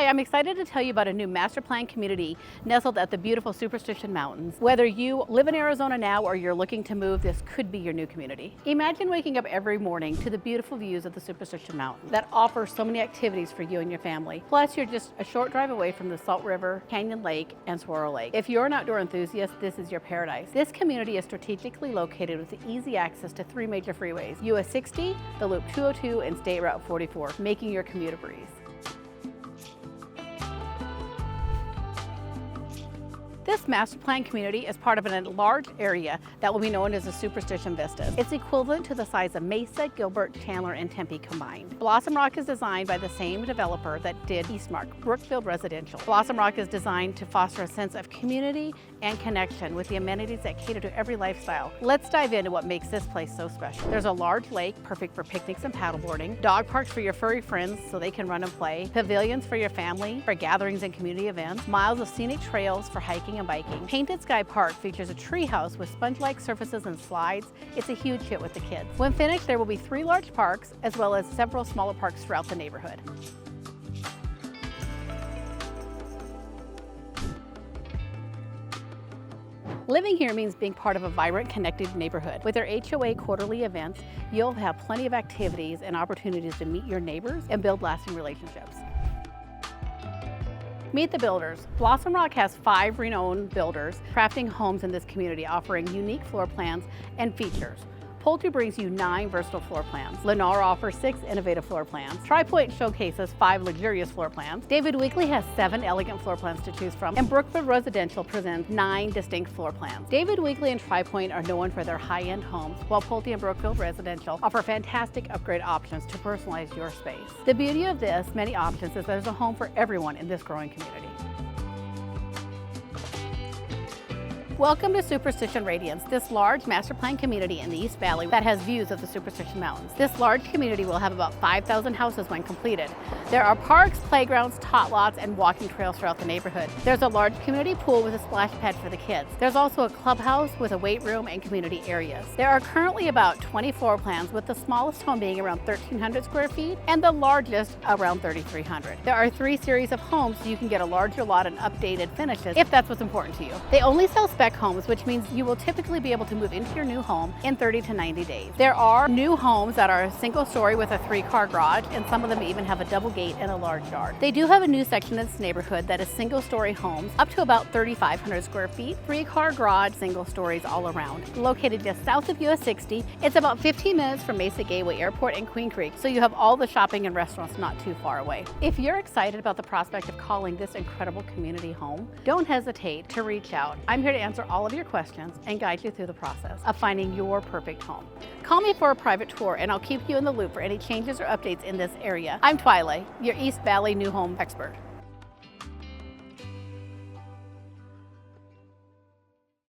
Hi, I'm excited to tell you about a new master plan community nestled at the beautiful Superstition Mountains. Whether you live in Arizona now or you're looking to move, this could be your new community. Imagine waking up every morning to the beautiful views of the Superstition Mountains that offer so many activities for you and your family. Plus, you're just a short drive away from the Salt River, Canyon Lake, and Swirl Lake. If you're an outdoor enthusiast, this is your paradise. This community is strategically located with easy access to 3 major freeways: US 60, the Loop 202, and State Route 44, making your commute a breeze. This master plan community is part of a large area that will be known as the Superstition Vistas. It's equivalent to the size of Mesa, Gilbert, Chandler, and Tempe combined. Blossom Rock is designed by the same developer that did Eastmark, Brookfield Residential. Blossom Rock is designed to foster a sense of community and connection with the amenities that cater to every lifestyle. Let's dive into what makes this place so special. There's a large lake, perfect for picnics and paddleboarding, dog parks for your furry friends so they can run and play, pavilions for your family for gatherings and community events, miles of scenic trails for hiking and biking. Painted Sky Park features a tree house with sponge-like surfaces and slides. It's a huge hit with the kids. When finished, there will be 3 large parks as well as several smaller parks throughout the neighborhood. Living here means being part of a vibrant, connected neighborhood. With their HOA quarterly events, you'll have plenty of activities and opportunities to meet your neighbors and build lasting relationships. Meet the builders. Blossom Rock has 5 renowned builders crafting homes in this community, offering unique floor plans and features. Pulte brings you 9 versatile floor plans. Lennar offers 6 innovative floor plans. TriPoint showcases 5 luxurious floor plans. David Weekley has 7 elegant floor plans to choose from. And Brookfield Residential presents 9 distinct floor plans. David Weekley and TriPoint are known for their high-end homes, while Pulte and Brookfield Residential offer fantastic upgrade options to personalize your space. The beauty of this many options is there's a home for everyone in this growing community. Welcome to Superstition Radiance, this large master plan community in the East Valley that has views of the Superstition Mountains. This large community will have about 5,000 houses when completed. There are parks, playgrounds, tot lots, and walking trails throughout the neighborhood. There's a large community pool with a splash pad for the kids. There's also a clubhouse with a weight room and community areas. There are currently about 20 floor plans, with the smallest home being around 1,300 square feet and the largest around 3,300. There are 3 series of homes, so you can get a larger lot and updated finishes if that's what's important to you. They only sell spec homes, which means you will typically be able to move into your new home in 30 to 90 days. There are new homes that are a single story with a 3-car garage, and some of them even have a double gate and a large yard. They do have a new section in this neighborhood that is single story homes up to about 3,500 square feet, 3-car garage, single stories all around. Located just south of US 60, it's about 15 minutes from Mesa Gateway Airport and Queen Creek, so you have all the shopping and restaurants not too far away. If you're excited about the prospect of calling this incredible community home, don't hesitate to reach out. I'm here to answer all of your questions and guide you through the process of finding your perfect home. Call me for a private tour and I'll keep you in the loop for any changes or updates in this area. I'm Twyla, your East Valley new home expert.